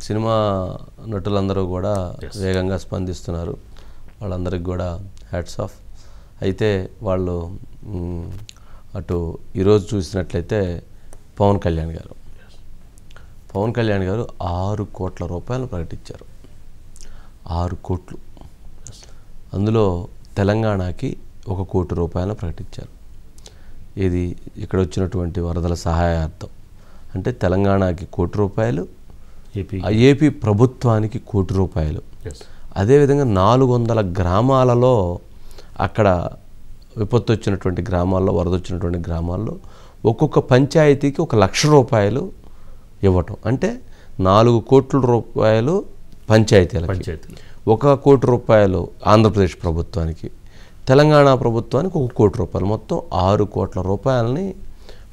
Cinema నటులందరూ కూడా వేగంగా స్పందిస్తున్నారు. వాళ్ళందరికీ కూడా హ్యాట్స్ ఆఫ్. అయితే వాళ్ళు అటు ఈరోజు చూసినట్లయితే పవన్ కళ్యాణ్ గారు 6 కోట్ల రూపాయలు ప్రకటించారు. 6 కోట్లు. అందులో తెలంగాణకి 1 కోటి రూపాయలు ప్రకటించారు. ఇది ఇక్కడ వచ్చినటువంటి వరదల సహాయార్థం. అంటే తెలంగాణకి 1 కోటి రూపాయలు, ఏపీ ప్రభుత్వానికి 1 కోటి రూపాయలు. అదేవిధంగా 400 గ్రామాలలో అక్కడ విపత్తు వచ్చినటువంటి గ్రామాల్లో, వరద వచ్చినటువంటి గ్రామాల్లో ఒక్కొక్క పంచాయతీకి 1 లక్ష రూపాయలు ఇవ్వటం. అంటే 4 కోట్ల రూపాయలు పంచాయతీలకి, 1 కోటి రూపాయలు ఆంధ్రప్రదేశ్ ప్రభుత్వానికి, తెలంగాణ ప్రభుత్వానికి 1 కోటి రూపాయలు, మొత్తం 6 కోట్ల రూపాయలని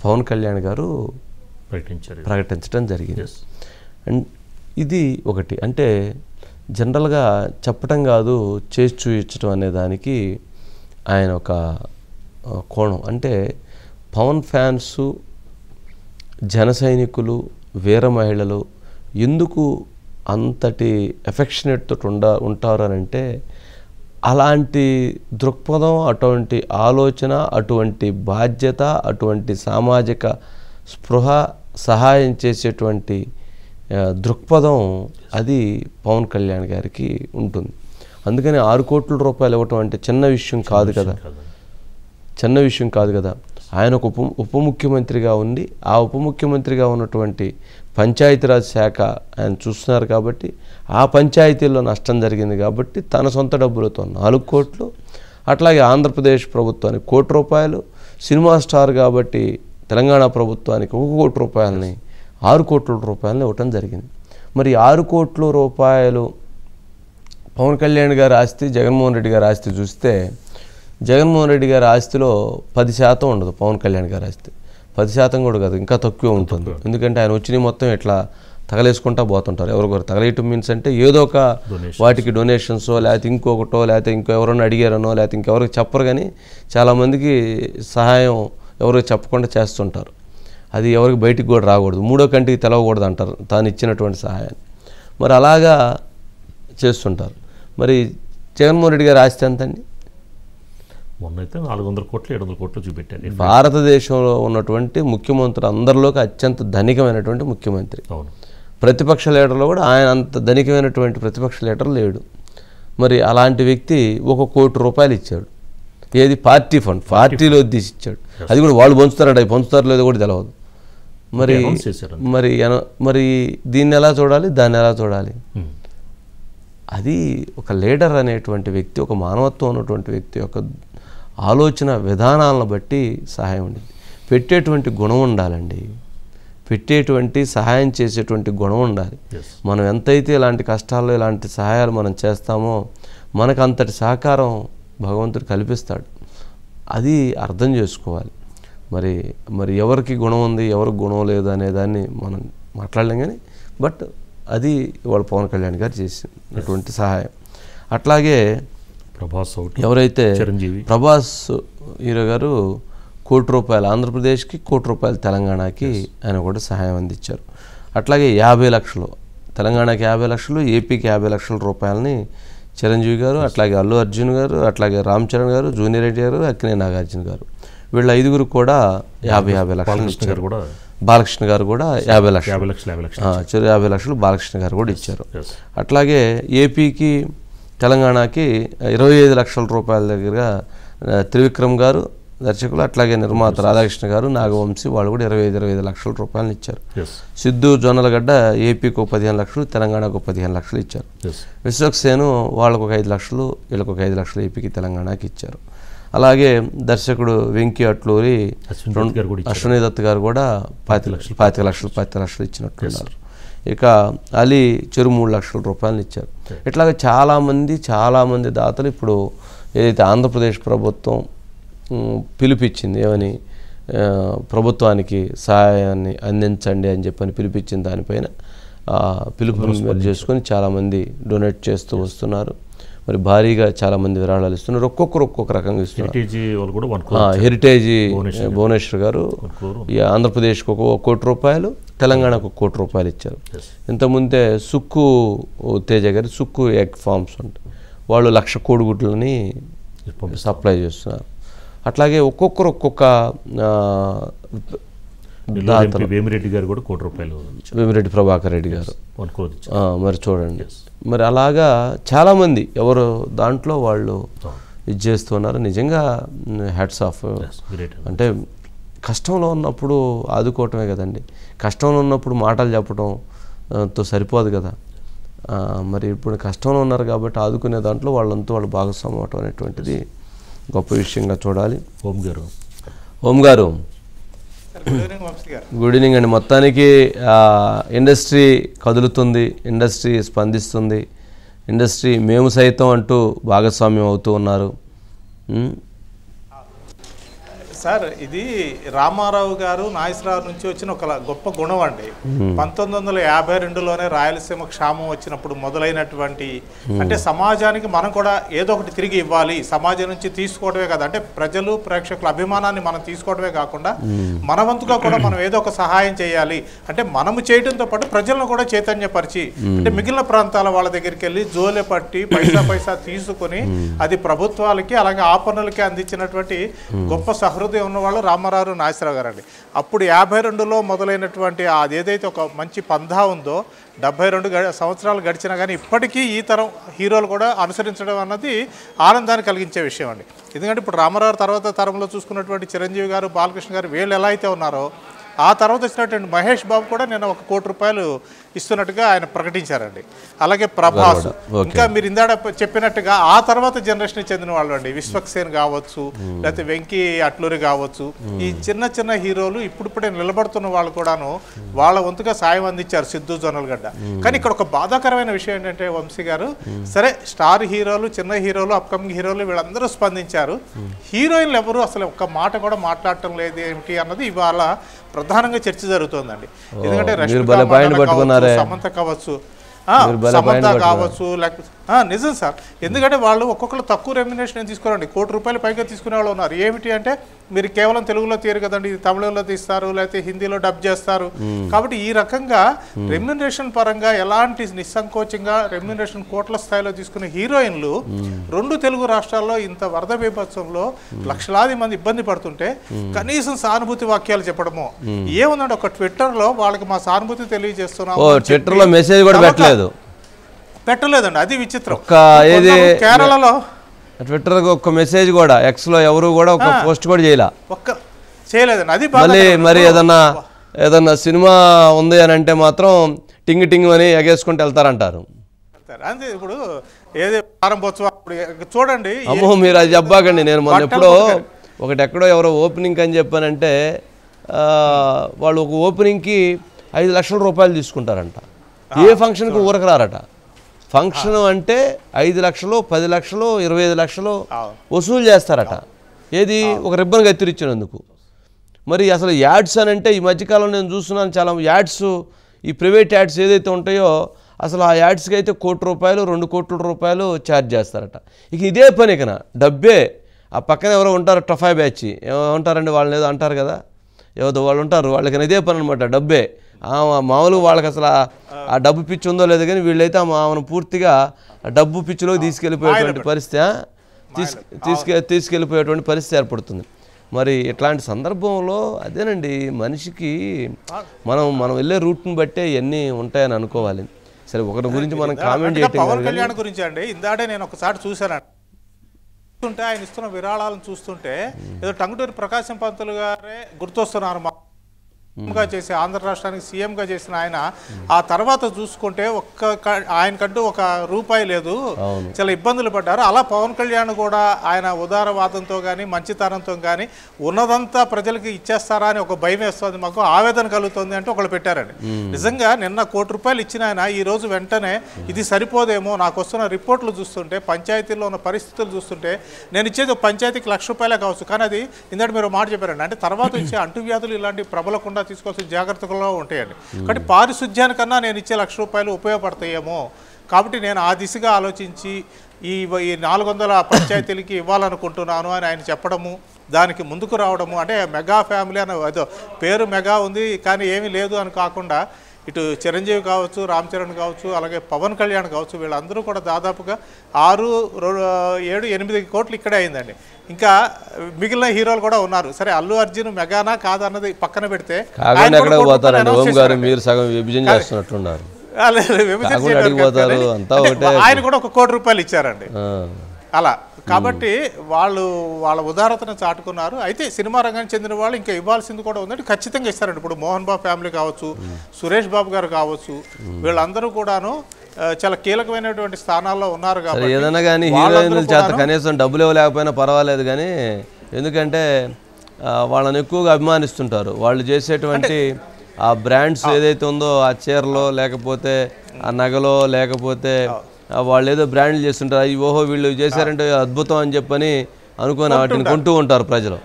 పవన్ కళ్యాణ్ గారు ప్రకటించడం జరిగింది. అండ్ ఇది ఒకటి. అంటే జనరల్గా చెప్పటం కాదు, చేసి చూపించడం అనే దానికి ఆయన ఒక కోణం. అంటే పవన్ ఫ్యాన్స్, జన సైనికులు, వీర మహిళలు ఎందుకు అంతటి ఎఫెక్షనేట్ తోటి ఉంటారు అని అంటే, అలాంటి దృక్పథం, అటువంటి ఆలోచన, అటువంటి బాధ్యత, అటువంటి సామాజిక స్పృహ, సహాయం చేసేటువంటి దృక్పథం అది పవన్ కళ్యాణ్ గారికి ఉంటుంది. అందుకని 6 కోట్ల రూపాయలు ఇవ్వటం అంటే చిన్న విషయం కాదు కదా. ఆయన ఒక ఉప ముఖ్యమంత్రిగా ఉండి, ఆ ఉప ముఖ్యమంత్రిగా ఉన్నటువంటి పంచాయతీరాజ్ శాఖ ఆయన చూస్తున్నారు కాబట్టి, ఆ పంచాయతీల్లో నష్టం జరిగింది కాబట్టి తన సొంత డబ్బులతో 4 కోట్లు, అట్లాగే ఆంధ్రప్రదేశ్ ప్రభుత్వానికి 1 కోటి రూపాయలు, సినిమా స్టార్ కాబట్టి తెలంగాణ ప్రభుత్వానికి 1 కోటి రూపాయలని, 6 కోట్ల రూపాయలని ఇవ్వటం జరిగింది. మరి 6 కోట్ల రూపాయలు పవన్ కళ్యాణ్ గారి ఆస్తి, జగన్మోహన్ రెడ్డి గారి ఆస్తి చూస్తే, జగన్మోహన్ రెడ్డి గారి ఆస్తిలో 10% ఉండదు. పవన్ కళ్యాణ్ గారి ఆస్తి 10% కూడా కాదు, ఇంకా తక్కువ ఉంటుంది. ఎందుకంటే ఆయన వచ్చిన మొత్తం ఇట్లా తగలేసుకుంటా పోతుంటారు. ఎవరికొరు తగలేయటం మీన్స్ అంటే ఏదో ఒక వాటికి డొనేషన్సో, లేకపోతే ఇంకొకటో, లేకపోతే ఎవరైనా అడిగారనో, లేకపోతే ఇంకెవరికి చెప్పరు. కానీ చాలామందికి సహాయం ఎవరికి చెప్పకుండా చేస్తుంటారు. అది ఎవరికి బయటికి కూడా రాకూడదు, 3వ కంటికి తెలవకూడదు అంటారు తాను ఇచ్చినటువంటి సహాయాన్ని. మరి అలాగా చేస్తుంటారు. మరి జగన్మోహన్ రెడ్డి గారి ఆస్తి ఎంతండి? మొన్నైతే 400 కోట్లు 700 కోట్లు చూపెట్టారు. భారతదేశంలో ఉన్నటువంటి ముఖ్యమంత్రి అందరిలోకి అత్యంత ధనికమైనటువంటి ముఖ్యమంత్రి. ప్రతిపక్ష లీడర్లో కూడా ఆయన అంత ధనికమైనటువంటి ప్రతిపక్ష లీడర్ లేడు. మరి అలాంటి వ్యక్తి 1 కోటి రూపాయలు ఇచ్చాడు. ఏది? పార్టీ ఫండ్, పార్టీలో తీసి ఇచ్చాడు. అది కూడా వాళ్ళు పంచుతారట, పంచుతారో లేదో కూడా తెలియదు. మరి దీన్ని ఎలా చూడాలి, దాన్ని ఎలా చూడాలి? అది ఒక లీడర్ అనేటువంటి వ్యక్తి, ఒక మానవత్వం ఉన్నటువంటి వ్యక్తి యొక్క ఆలోచన విధానాలను బట్టి సహాయం ఉండేది. పెట్టేటువంటి గుణం ఉండాలండి, పెట్టేటువంటి సహాయం చేసేటువంటి గుణం ఉండాలి. మనం ఎంతైతే ఇలాంటి కష్టాల్లో ఇలాంటి సహాయాలు మనం చేస్తామో మనకు అంతటి సహకారం భగవంతుడు కల్పిస్తాడు. అది అర్థం చేసుకోవాలి. మరి ఎవరికి గుణం ఉంది, ఎవరికి గుణం లేదు అనే దాన్ని మనం మాట్లాడలేం. కానీ బట్ అది వాళ్ళ పవన్ కళ్యాణ్ గారు చేసినటువంటి సహాయం. అట్లాగే ఎవరైతే ప్రభాస్ హీరో గారు 1 కోటి రూపాయలు ఆంధ్రప్రదేశ్కి, 1 కోటి రూపాయలు తెలంగాణకి ఆయన కూడా సహాయం అందించారు. అట్లాగే 50 లక్షలు తెలంగాణకి, 50 లక్షలు ఏపీకి, 50 లక్షల రూపాయలని చిరంజీవి గారు, అట్లాగే అల్లు అర్జున్ గారు, అట్లాగే రామ్ చరణ్ గారు, జూనియర్ ఎన్టీఆర్ గారు, అక్కినేని నాగార్జున గారు, వీళ్ళ 5గురు కూడా 50 లక్షలు ఇచ్చారు. బాలకృష్ణ గారు కూడా 50 లక్షలు బాలకృష్ణ గారు కూడా ఇచ్చారు. అట్లాగే ఏపీకి, తెలంగాణకి 25 లక్షల రూపాయల దగ్గరగా త్రివిక్రమ్ గారు దర్శకులు, అట్లాగే నిర్మాత రాధాకృష్ణ గారు, నాగవంశీ వాళ్ళు కూడా 25 లక్షల రూపాయలు ఇచ్చారు. సిద్ధు జొన్నలగడ్డ ఏపీకి 15 లక్షలు, తెలంగాణకు 15 లక్షలు ఇచ్చారు. విశ్వక్సేను వాళ్ళకు 5 లక్షలు, వీళ్ళకు 5 లక్షలు ఏపీకి, తెలంగాణకి ఇచ్చారు. అలాగే దర్శకుడు వెంకీ అట్లూరి, అశ్వనీ దత్ గారు కూడా 25 లక్షలు ఇచ్చినట్టున్నారు. ఇక అలీ చెరు 3 లక్షల రూపాయలు ఇచ్చారు. ఇట్లాగా చాలామంది దాతలు ఇప్పుడు ఏదైతే ఆంధ్రప్రదేశ్ ప్రభుత్వం పిలిపించింది, ఏమని ప్రభుత్వానికి సహాయాన్ని అందించండి అని చెప్పని పిలిపించిన దానిపైన పిలుపు చేసుకొని చాలామంది డొనేట్ చేస్తూ వస్తున్నారు. మరి భారీగా చాలామంది విరాళాలు ఇస్తున్నారు. ఒక్కొక్క రకంగా ఇస్తున్నారు. హెరిటేజ్ భువనేశ్వర్ గారు ఆంధ్రప్రదేశ్కి 1 కోటి రూపాయలు, తెలంగాణకు ₹1,00,00,000 ఇచ్చారు. ఇంతకుముందే సుక్కు తేజ గారి సుక్కు ఎగ్ ఫార్మ్స్ ఉంటాయి, వాళ్ళు 1,00,000 కోడిగుడ్లని సప్లై చేస్తున్నారు. అట్లాగే ఒక్కొక్కరు ఒక్కొక్క వేమిరెడ్డి గారు కూడా ₹1,00,00,000, వేమిరెడ్డి ప్రభాకర్ రెడ్డి గారు 1 crore ఇచ్చారు. మరి చూడండి, మరి అలాగా చాలామంది ఎవరు దాంట్లో వాళ్ళు ఇది చేస్తున్నారు. నిజంగా హ్యాట్స్ ఆఫ్. అంటే కష్టంలో ఉన్నప్పుడు ఆదుకోవటమే కదండి, కష్టంలో ఉన్నప్పుడు మాటలు చెప్పడంతో సరిపోదు కదా. మరి ఇప్పుడు కష్టంలో ఉన్నారు కాబట్టి ఆదుకునే దాంట్లో వాళ్ళంతా వాళ్ళు భాగస్వామ్యం అవటం అనేటువంటిది గొప్ప విషయంగా చూడాలి. ఓం గారు గుడ్ ఈవినింగ్ అండి. మొత్తానికి ఇండస్ట్రీ కదులుతుంది, ఇండస్ట్రీ స్పందిస్తుంది, ఇండస్ట్రీ మేము సైతం అంటూ భాగస్వామ్యం అవుతూ ఉన్నారు. సార్, ఇది రామారావు గారు నాగేశ్వరరావు నుంచి వచ్చిన ఒక గొప్ప గుణం అండి. 1952లోనే రాయలసీమ క్షామం వచ్చినప్పుడు మొదలైనటువంటి, అంటే సమాజానికి మనం కూడా ఏదో ఒకటి తిరిగి ఇవ్వాలి, సమాజం నుంచి తీసుకోవడమే కదా, అంటే ప్రజలు ప్రేక్షకుల అభిమానాన్ని మనం తీసుకోవడమే కాకుండా మన వంతుగా కూడా మనం ఏదో ఒక సహాయం చేయాలి, అంటే మనము చేయడంతో పాటు ప్రజలను కూడా చైతన్యపరిచి, అంటే మిగిలిన ప్రాంతాల వాళ్ళ దగ్గరికి వెళ్ళి జోలె పట్టి పైసా తీసుకొని అది ప్రభుత్వాలకి అలాగే ఆ పనులకి అందించినటువంటి గొప్ప సహృదయం ఉన్నవాళ్ళు రామారావు నాగేశ్వరరావు గారు అండి. అప్పుడు 52లో మొదలైనటువంటి అది ఏదైతే ఒక మంచి పందా ఉందో, 72 సంవత్సరాలు గడిచినా కానీ ఇప్పటికీ ఈ తరం హీరోలు కూడా అనుసరించడం అన్నది ఆనందాన్ని కలిగించే విషయం అండి. ఎందుకంటే ఇప్పుడు రామారావు తర్వాత తరంలో చూసుకున్నటువంటి చిరంజీవి గారు, బాలకృష్ణ గారు వీళ్ళు ఎలా అయితే ఉన్నారో, ఆ తర్వాత వచ్చినటువంటి మహేష్ బాబు కూడా నేను ₹1,00,00,000 ఇస్తున్నట్టుగా ఆయన ప్రకటించారండి. అలాగే ప్రభాస్, ఇంకా మీరు ఇందాడ చెప్పినట్టుగా ఆ తర్వాత జనరేషన్ చెందిన వాళ్ళు అండి, విశ్వక్సేన్ కావచ్చు, లేకపోతే వెంకీ అట్లూరి కావచ్చు, ఈ చిన్న హీరోలు ఇప్పుడిప్పుడే నిలబడుతున్న వాళ్ళు కూడాను వాళ్ళ వంతుగా సాయం అందించారు, సిద్ధు జొన్నలగడ్డ. కానీ ఇక్కడ ఒక బాధాకరమైన విషయం ఏంటంటే వంశీ గారు, సరే స్టార్ హీరోలు, చిన్న హీరోలు, అప్కమింగ్ హీరోలు వీళ్ళందరూ స్పందించారు, హీరోయిన్లు ఎవరు అసలు ఒక్క మాట కూడా మాట్లాడటం లేదు ఏమిటి అన్నది ఇవాళ ప్రధానంగా చర్చ జరుగుతుందండి. ఎందుకంటే సమంత కావచ్చు, సమంత కావచ్చు, లేకపోతే నిజం సార్, ఎందుకంటే వాళ్ళు ఒక్కొక్కరు తక్కువ రెమ్యునరేషన్ తీసుకోరండి, ₹1,00,00,000 పైగా తీసుకునే వాళ్ళు ఉన్నారు. ఏమిటి అంటే మీరు కేవలం తెలుగులో తీరు కదండి, ఇది తమిళంలో తీస్తారు, లేకపోతే హిందీలో డబ్ చేస్తారు. కాబట్టి ఈ రకంగా రెమ్యునరేషన్ పరంగా ఎలాంటి నిస్సంకోచంగా రెమ్యునరేషన్ కోట్ల స్థాయిలో తీసుకునే హీరోయిన్లు 2 తెలుగు రాష్ట్రాల్లో ఇంత వరద బీభత్సంలో లక్షలాది మంది ఇబ్బంది పడుతుంటే కనీసం సానుభూతి వాక్యాలు చెప్పడము ఏముందండి, ఒక ట్విట్టర్లో వాళ్ళకి మా సానుభూతి తెలియజేస్తున్నాం, ట్విట్టర్లో మెసేజ్ కూడా పెట్టలేదండి, అది విచిత్రం. కేరళలో ట్విట్టర్ ఒక్క మెసేజ్ కూడా, ఎక్స్ లో ఎవరు కూడా ఒక పోస్ట్ కూడా చేయలేదండి. అది మరి ఏదన్నా సినిమా ఉంది అని అంటే మాత్రం టింగ్ అని ఎగేసుకుంటూ వెళ్తారంటారు. అంతే, ఇప్పుడు ఏది ప్రారంభోత్సవం చూడండి, అమ్మో మీరు అది చెప్పాకండి. నేను మొన్న ఎప్పుడో ఎక్కడో ఎవరో ఓపెనింగ్ అని చెప్పానంటే వాళ్ళు ఒక ఓపెనింగ్కి ₹5,00,000 తీసుకుంటారంట. ఏ ఫంక్షన్కి ఊరకు రారట. ఫంక్షన్ అంటే 5 లక్షలు, 10 లక్షలు, 25 లక్షలు వసూలు చేస్తారట. ఏది ఒక రిబ్బన్ కత్తిరించినందుకు. మరి అసలు యాడ్స్ అని అంటే ఈ మధ్యకాలంలో నేను చూస్తున్నాను చాలా యాడ్స్, ఈ ప్రైవేట్ యాడ్స్ ఏదైతే ఉంటాయో అసలు ఆ యాడ్స్కి అయితే ₹1,00,00,000, ₹2,00,00,000 ఛార్జ్ చేస్తారట. ఇక ఇదే పని ఇకనా డబ్బే. ఆ పక్కన ఎవరో ఉంటారు టఫాయ్ బ్యాచ్, ఏమంటారండి వాళ్ళని ఏదో అంటారు కదా, ఏదో వాళ్ళు ఉంటారు, వాళ్ళకి ఇదే పని అనమాట, డబ్బే. మామూలుగా వాళ్ళకి అసలు ఆ డబ్బు పిచ్చి ఉందో లేదో కానీ వీళ్ళైతే ఆమెను పూర్తిగా డబ్బు పిచ్చిలోకి తీసుకెళ్ళిపోయేటువంటి పరిస్థితి తీసుకెళ్ళిపోయేటువంటి పరిస్థితి ఏర్పడుతుంది. మరి ఇట్లాంటి సందర్భంలో అదేనండి మనిషికి మనం వెళ్ళే రూట్ని బట్టే ఇవన్నీ ఉంటాయని అనుకోవాలి. సరే ఒకరి గురించి మనం కామెంట్ చేయటం, పవన్ కళ్యాణ్ గురించి అండి ఇందాడే నేను ఒకసారి చూశాను, ఆయన ఇస్తున్న విరాళాలను చూస్తుంటే ఏదో టంగుటూరి ప్రకాశం పంతులు గారే గుర్తొస్తున్నారు. చేసి ఆంధ్ర రాష్ట్రానికి సీఎంగా చేసిన ఆయన ఆ తర్వాత చూసుకుంటే ఆయనకంటూ ₹1 లేదు, చాలా ఇబ్బందులు పడ్డారు. అలా పవన్ కళ్యాణ్ కూడా ఆయన ఉదారవాదంతో కానీ మంచితనంతో కానీ ఉన్నదంతా ప్రజలకి ఇచ్చేస్తారా అని ఒక భయం వేస్తుంది, మాకు ఆవేదన కలుగుతుంది అంటే ఒకళ్ళు పెట్టారండి. నిజంగా నిన్న ₹1,00,00,000 ఇచ్చిన ఆయన ఈ రోజు వెంటనే ఇది సరిపోదేమో, నాకు వస్తున్న రిపోర్ట్లు చూస్తుంటే, పంచాయతీల్లో ఉన్న పరిస్థితులు చూస్తుంటే, నేను ఇచ్చేది పంచాయతీకి ₹1,00,000 కావచ్చు, కానీ అది ఇందాక మీరు మాట చెప్పారండి, అంటే తర్వాత ఇచ్చే అంటువ్యాధులు ఇలాంటి ప్రబలకుండా తీసుకోవాల్సిన జాగ్రత్తలు ఉంటాయండి. కాబట్టి పారిశుధ్యానికన్నా నేను ఇచ్చే ₹1,00,000 ఉపయోగపడతాయేమో, కాబట్టి నేను ఆ దిశగా ఆలోచించి ఈ 400 పంచాయతీలకి ఇవ్వాలనుకుంటున్నాను అని ఆయన చెప్పడము, దానికి ముందుకు రావడము, అంటే మెగా ఫ్యామిలీ అని ఏదో పేరు మెగా ఉంది కానీ ఏమీ లేదు అని కాకుండా ఇటు చిరంజీవి కావచ్చు, రామ్ చరణ్ కావచ్చు, అలాగే పవన్ కళ్యాణ్ కావచ్చు, వీళ్ళందరూ కూడా దాదాపుగా 6, 7, 8 కోట్లు ఇక్కడే అయిందండి. ఇంకా మిగిలిన హీరోలు కూడా ఉన్నారు. సరే అల్లు అర్జున్ మెగానా కాదన్నది పక్కన పెడితే ఆయన కూడా 1 కోటి రూపాయలు ఇచ్చారండి అలా. కాబట్టి వాళ్ళ ఉదారతను చాటుకున్నారు. అయితే సినిమా రంగానికి చెందిన వాళ్ళు ఇంకా ఇవ్వాల్సింది కూడా ఉందంటే ఖచ్చితంగా ఇస్తారండి. ఇప్పుడు మోహన్ బాబు ఫ్యామిలీ కావచ్చు, సురేష్ బాబు గారు కావచ్చు, వీళ్ళందరూ కూడాను చాలా కీలకమైనటువంటి స్థానాల్లో ఉన్నారు. కాబట్టి ఏదైనా కానీ హీరోయిన్ల చేత కనీసం డబ్బులు ఇవ్వలేకపోయినా పర్వాలేదు కానీ, ఎందుకంటే వాళ్ళని ఎక్కువగా అభిమానిస్తుంటారు. వాళ్ళు చేసేటువంటి ఆ బ్రాండ్స్ ఏదైతే ఉందో, ఆ చీరలో లేకపోతే ఆ నగలో లేకపోతే వాళ్ళు ఏదో బ్రాండ్లు చేస్తుంటారు. ఓహో వీళ్ళు చేశారంటే అద్భుతం అని చెప్పని అనుకొని వాటిని కొంటూ ఉంటారు ప్రజలు.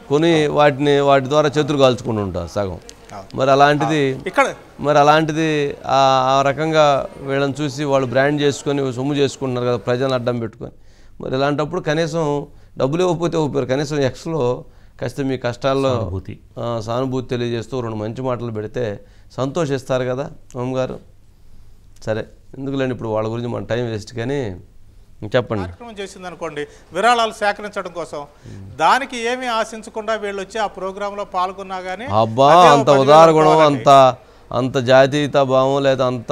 కొని వాటి ద్వారా చేతులు కాల్చుకుంటూ ఉంటారు సగం. మరి అలాంటిది ఆ రకంగా వీళ్ళని చూసి వాళ్ళు బ్రాండ్ చేసుకొని సొమ్ము చేసుకుంటున్నారు కదా, ప్రజలను అడ్డం పెట్టుకొని. మరి ఇలాంటప్పుడు కనీసం డబ్బులు ఇవ్వకపోతే ఒప్పారు, కనీసం ఎక్స్లో కాస్త మీ కష్టాల్లో సానుభూతి తెలియజేస్తూ 2 మంచి మాటలు పెడితే సంతోషిస్తారు కదా ఓం గారు. సరే ఎందుకులేండి, ఇప్పుడు వాళ్ళ గురించి మన టైం వేస్ట్, కానీ చెప్పండి. కార్యక్రమం చేసింది అనుకోండి విరాళాలు సేకరించడం కోసం, దానికి ఏమీ ఆశించకుండా వీళ్ళు వచ్చి ఆ ప్రోగ్రాంలో పాల్గొన్నా కానీ అబ్బా అంత ఉదార గుణం, అంత జాతీయత భావం లేదా అంత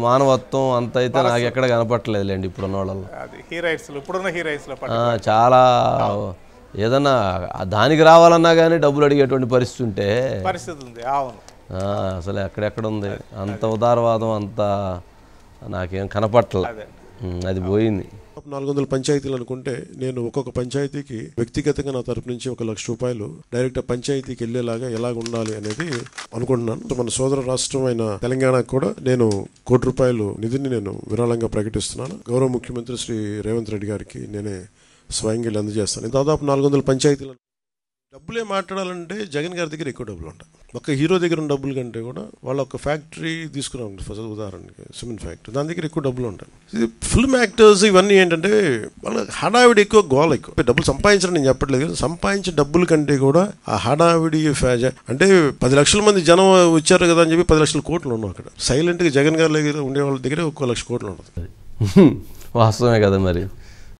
మానవత్వం అంత అయితే నాకు ఎక్కడ కనపట్టలేదులేండి ఇప్పుడున్న వాళ్ళలో. ఇప్పుడున్న హీరోయిన్స్ చాలా ఏదన్నా దానికి రావాలన్నా కానీ డబ్బులు అడిగేటువంటి పరిస్థితి ఉంది. అవును, అసలు ఎక్కడెక్కడ ఉంది అంత ఉదారవాదం, అంత నాకేం కనపట్టలే, అది పోయింది. 400 పంచాయతీలు అనుకుంటే నేను ఒక్కొక్క పంచాయతీకి వ్యక్తిగతంగా నా తరపు నుంచి 1 లక్ష రూపాయలు డైరెక్ట్ పంచాయతీకి వెళ్ళేలాగా ఎలాగ ఉండాలి అనేది అనుకుంటున్నాను. మన సోదర రాష్ట్రం అయిన తెలంగాణకు కూడా నేను 1 కోటి రూపాయలు నిధిని నేను విరాళంగా ప్రకటిస్తున్నాను. గౌరవ ముఖ్యమంత్రి శ్రీ రేవంత్ రెడ్డి గారికి నేనే స్వయంగా అందజేస్తాను. దాదాపు 400 పంచాయతీలు. డబ్బులే మాట్లాడాలంటే జగన్ గారి దగ్గర ఎక్కువ డబ్బులు ఉంటాయి. ఒక హీరో దగ్గర ఉన్న డబ్బుల కంటే కూడా వాళ్ళ ఒక ఫ్యాక్టరీ తీసుకున్నాం, ఉదాహరణకి సిమెంట్ ఫ్యాక్టరీ, దాని దగ్గర ఎక్కువ డబ్బులు ఉంటాయి. ఇది ఫిల్మ్ యాక్టర్స్ ఇవన్నీ ఏంటంటే వాళ్ళ హడావిడి ఎక్కువ, గోల ఎక్కువ. డబ్బులు సంపాదించడం నేను చెప్పట్లేదు కదా, సంపాదించే డబ్బుల కంటే కూడా ఆ హడావిడి అంటే 10 లక్షల మంది జనం వచ్చారు కదా అని చెప్పి 10 లక్షల కోట్లు ఉన్నాం అక్కడ. సైలెంట్గా జగన్ గారి దగ్గర ఉండే వాళ్ళ దగ్గర 1 లక్ష కోట్లు ఉంటుంది. వాస్తవమే కదా మరి.